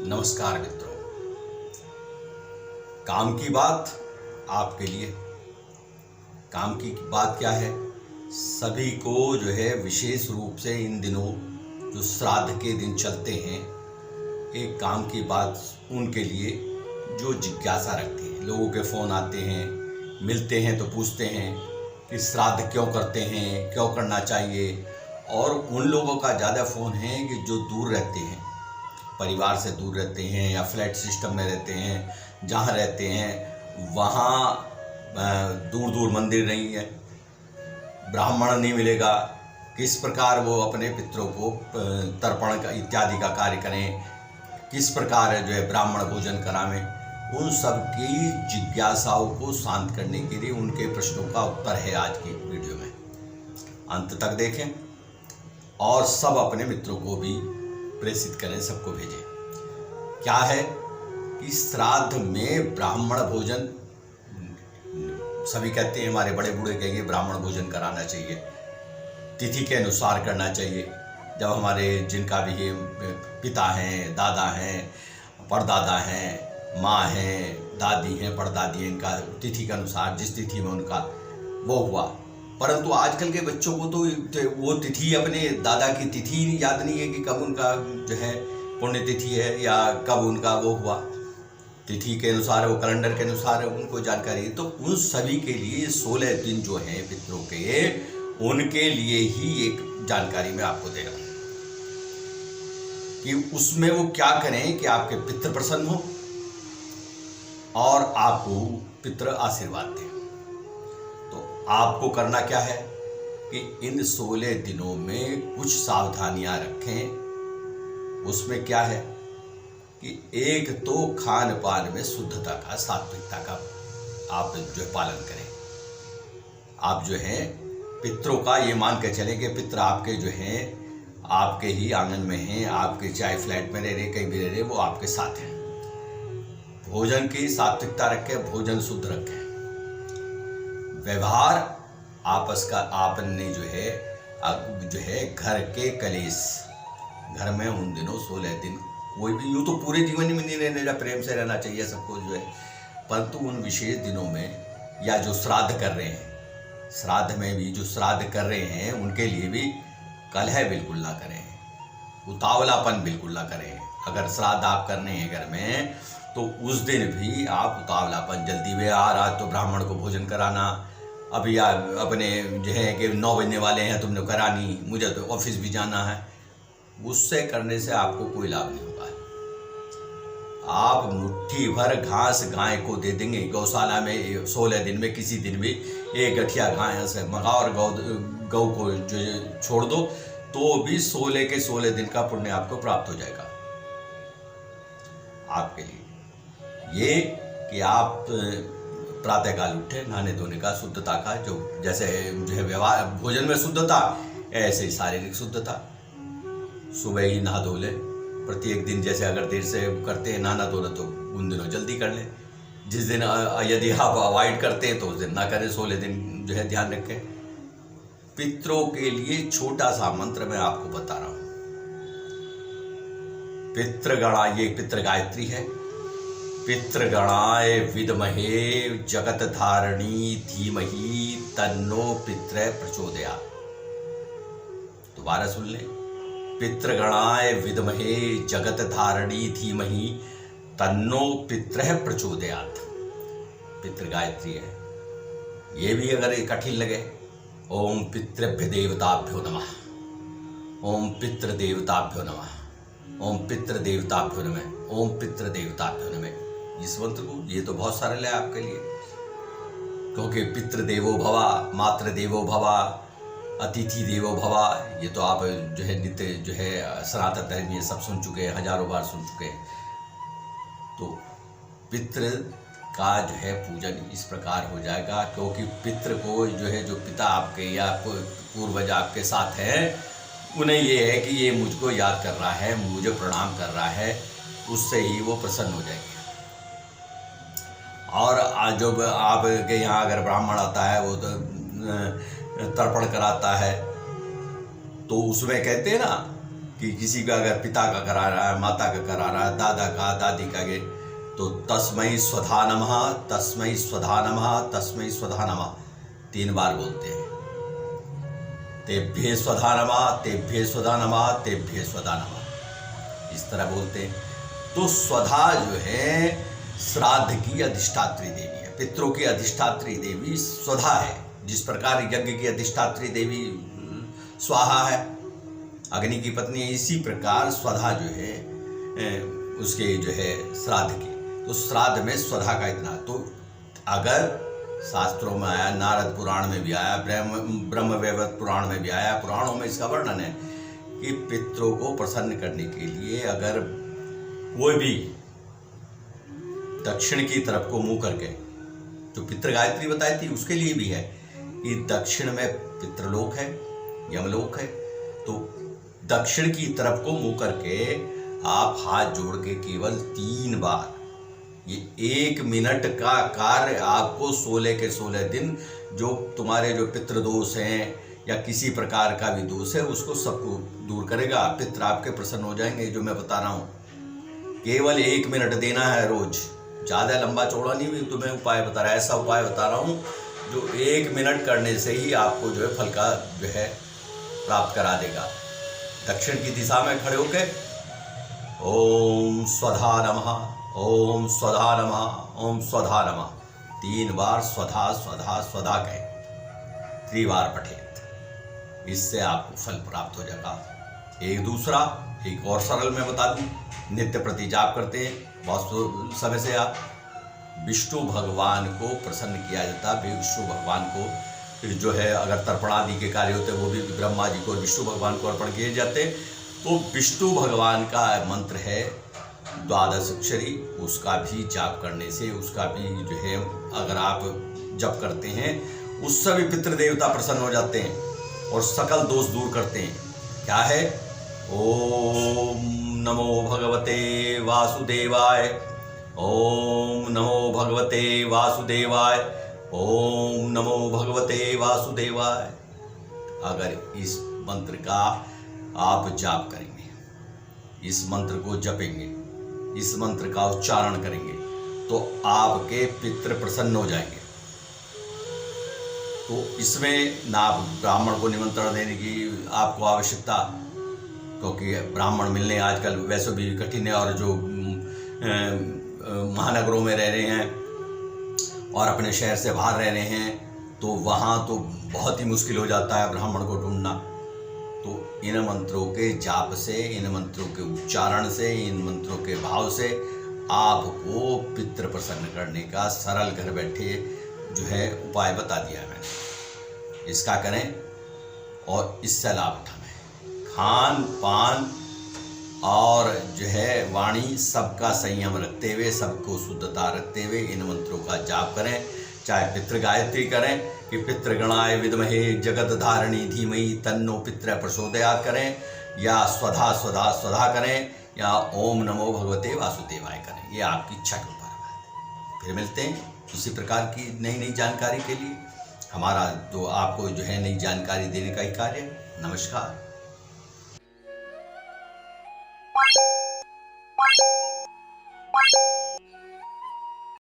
नमस्कार मित्रों। काम की बात आपके लिए। काम की बात क्या है? सभी को जो है विशेष रूप से इन दिनों जो श्राद्ध के दिन चलते हैं, एक काम की बात उनके लिए जो जिज्ञासा रखते हैं। लोगों के फ़ोन आते हैं, मिलते हैं तो पूछते हैं कि श्राद्ध क्यों करते हैं, क्यों करना चाहिए। और उन लोगों का ज़्यादा फ़ोन है कि जो दूर रहते हैं, परिवार से दूर रहते हैं या फ्लैट सिस्टम में रहते हैं, जहाँ रहते हैं वहाँ दूर दूर मंदिर नहीं है, ब्राह्मण नहीं मिलेगा, किस प्रकार वो अपने पितरों को तर्पण का इत्यादि का कार्य करें, किस प्रकार जो है ब्राह्मण भोजन करावें। उन सब की जिज्ञासाओं को शांत करने के लिए उनके प्रश्नों का उत्तर है आज की वीडियो में। अंत तक देखें और सब अपने मित्रों को भी प्रेषित करें, सबको भेजें। क्या है कि श्राद्ध में ब्राह्मण भोजन, सभी कहते हैं, हमारे बड़े बूढ़े कहेंगे ब्राह्मण भोजन कराना चाहिए, तिथि के अनुसार करना चाहिए। जब हमारे जिनका भी ये पिता हैं, दादा हैं, परदादा हैं, माँ हैं, दादी हैं, परदादी हैं, इनका तिथि के अनुसार जिस तिथि में उनका वो हुआ। परंतु आजकल के बच्चों को तो वो तिथि, अपने दादा की तिथि याद नहीं है कि कब उनका जो है पुण्यतिथि है या कब उनका वो हुआ। तिथि के अनुसार, वो कैलेंडर के अनुसार उनको जानकारी है। तो उन सभी के लिए 16 दिन जो हैं पितरों के, उनके लिए ही एक जानकारी मैं आपको दे रहा हूँ कि उसमें वो क्या करें कि आपके पितृ प्रसन्न हो और आपको पितृ आशीर्वाद दें। तो आपको करना क्या है कि इन 16 दिनों में कुछ सावधानियां रखें। उसमें क्या है कि एक तो खान पान में शुद्धता का, सात्विकता का आप जो है पालन करें। आप जो है पितरों का ये मान के चलें कि पितर आपके जो हैं आपके ही आंगन में हैं, आपके चाहे फ्लैट में रह रहे, कहीं भी रह रहे, वो आपके साथ हैं। भोजन की सात्विकता रखें, भोजन शुद्ध रखें। व्यवहार आपस का आपने जो है घर के कलेश, घर में उन दिनों 16 दिन कोई भी, यूँ तो पूरे जीवन में नहीं रहने, प्रेम से रहना चाहिए सबको जो है, परंतु उन विशेष दिनों में या जो श्राद्ध कर रहे हैं, श्राद्ध में भी जो श्राद्ध कर रहे हैं उनके लिए भी कलह बिल्कुल ना करें, उतावलापन बिल्कुल ना करें। अगर श्राद्ध आप करने हैं घर में तो उस दिन भी आप उतावलापन, जल्दी में आज तो ब्राह्मण को भोजन कराना, अभी अपने जो है कि 9 बजने वाले हैं, तुमने करानी, मुझे तो ऑफिस भी जाना है, उससे करने से आपको कोई लाभ नहीं होगा। आप मुट्ठी भर घास गाय को दे देंगे, गौशाला में 16 दिन में किसी दिन भी एक गठिया गाय से मंगा और गौ को जो छोड़ दो, तो भी 16 के 16 दिन का पुण्य आपको प्राप्त हो जाएगा। आपके लिए ये कि आप प्रातःकाल उठे, नहाने धोने का, शुद्धता का, जो जैसे जो है व्यवहार भोजन में शुद्धता, ऐसे ही शारीरिक शुद्धता। सुबह ही नहा धो ले, प्रत्येक दिन जैसे अगर देर से करते हैं नहाना धोना, तो उन दिनों जल्दी कर लें। जिस दिन यदि आप अवॉइड करते हैं तो उस दिन ना करें, 16 दिन जो है ध्यान रखें। पितरों के लिए छोटा सा मंत्र मैं आपको बता रहा हूँ। पितृगणा, ये पितृ गायत्री है। पितृगणाय विद्महे जगत धारणी धीमहि तन्नो पितृ प्रचोदयात्। दोबारा सुन लें। पितृगणाय विद्महे जगत धारणी धीमहि तन्नो पितृ प्रचोदयात्। पितृ गायत्री है। ये भी अगर कठिन लगे, ओम पितृभ्य देवताभ्यो नमः, ओम पितृ देवताभ्यो नमः, ओम पितृ देवताभ्यो नमः, ओम पितृ देवताभ्यो नमः। इस मंत्र को, ये तो बहुत सरल है आपके लिए, क्योंकि पितृदेवो भवा, मातृदेवो भवा, अतिथि देवो भवा, ये तो आप जो है नित्य जो है सनातन धर्म ये सब सुन चुके हैं, हजारों बार सुन चुके हैं। तो पितृ का जो है पूजन इस प्रकार हो जाएगा, क्योंकि पितृ को जो है, जो पिता आपके या पूर्वज आपके साथ हैं, उन्हें ये है कि ये मुझको याद कर रहा है, मुझे प्रणाम कर रहा है, उससे ही वो प्रसन्न हो जाएंगे। और जब आपके यहाँ अगर ब्राह्मण आता है, वो तो तर्पण कराता है, तो उसमें कहते हैं ना कि किसी का अगर पिता का करा रहा है, माता का करा रहा है, दादा का, दादी का, तो तस्मै स्वधा नमः, तस्मै स्वधा नमः, तस्मै स्वधा नमः 3 बार बोलते हैं। तेभ्ये स्वधा नमः, तेभ्ये स्वधा नमः, तेभ्ये स्वधा नमः, इस तरह बोलते हैं। तो स्वधा जो है श्राद्ध की अधिष्ठात्री देवी है, पितरों की अधिष्ठात्री देवी स्वधा है। जिस प्रकार यज्ञ की अधिष्ठात्री देवी स्वाहा है, अग्नि की पत्नी है, इसी प्रकार स्वधा जो है उसके जो है श्राद्ध की। तो श्राद्ध में स्वधा का इतना, तो अगर शास्त्रों में आया, नारद पुराण में भी आया, ब्रह्मवैवर्त पुराण में भी आया, पुराणों में इसका वर्णन है कि पितरों को प्रसन्न करने के लिए अगर कोई भी दक्षिण की तरफ को मुंह करके, जो पितृ गायत्री बताई थी उसके लिए भी है कि दक्षिण में पितृलोक है, यमलोक है, तो दक्षिण की तरफ को मुंह करके आप हाथ जोड़ के केवल 3 बार, ये 1 मिनट का कार्य आपको 16 के 16 दिन जो तुम्हारे जो पितृदोष हैं या किसी प्रकार का भी दोष है उसको सबको दूर करेगा। पितृ आपके प्रसन्न हो जाएंगे। जो मैं बता रहा हूँ केवल 1 मिनट देना है रोज, ज़्यादा लंबा चौड़ा नहीं भी तुम्हें उपाय बता रहा है, ऐसा उपाय बता रहा हूँ जो 1 मिनट करने से ही आपको जो है फल का जो है प्राप्त करा देगा। दक्षिण की दिशा में खड़े होकर ओम स्वधा नमः, ओम स्वधा नमः, ओम स्वधा नमः 3 बार स्वधा स्वधा स्वधा कहें, 3 बार पठें, इससे आपको फल प्राप्त हो जाएगा। एक और सरल मैं बता दूं, नित्य प्रति जाप करते हैं बहुत समय से आप, विष्णु भगवान को प्रसन्न किया जाता है। विष्णु भगवान को जो है अगर तर्पण आदि के कार्य होते हैं वो भी ब्रह्मा जी को और विष्णु भगवान को अर्पण किए जाते हैं। तो विष्णु भगवान का मंत्र है 12 अक्षरी, उसका भी जाप करने से, उसका भी जो है अगर आप जप करते हैं उससे भी पितृदेवता प्रसन्न हो जाते हैं और सकल दोष दूर करते हैं। क्या है? ओम नमो भगवते वासुदेवाय, ओम नमो भगवते वासुदेवाय, ओम नमो भगवते वासुदेवाय। अगर इस मंत्र का आप जाप करेंगे, इस मंत्र को जपेंगे, इस मंत्र का उच्चारण करेंगे तो आपके पितृ प्रसन्न हो जाएंगे। तो इसमें ना ब्राह्मण को निमंत्रण देने की आपको आवश्यकता, क्योंकि ब्राह्मण मिलने आजकल वैसे भी कठिन है, और जो महानगरों में रह रहे हैं और अपने शहर से बाहर रह रहे हैं तो वहाँ तो बहुत ही मुश्किल हो जाता है ब्राह्मण को ढूंढना। तो इन मंत्रों के जाप से, इन मंत्रों के उच्चारण से, इन मंत्रों के भाव से आपको पितृ प्रसन्न करने का सरल घर बैठे जो है उपाय बता दिया है मैंने। इसका करें और इससे लाभ उठाएं। खान पान और जो है वाणी सबका संयम रखते हुए, सबको शुद्धता रखते हुए इन मंत्रों का जाप करें। चाहे पितृ गायत्री करें कि पितृगणाय विद्महे जगत धारणी धीमहि तन्नो पितृ प्रचोदयात् करें, या स्वधा स्वधा स्वधा करें, या ओम नमो भगवते वासुदेवाय करें। ये आपकी इच्छा के ऊपर है। फिर मिलते हैं इसी प्रकार की नई जानकारी के लिए। हमारा जो आपको जो है नई जानकारी देने का ही कार्य। नमस्कार।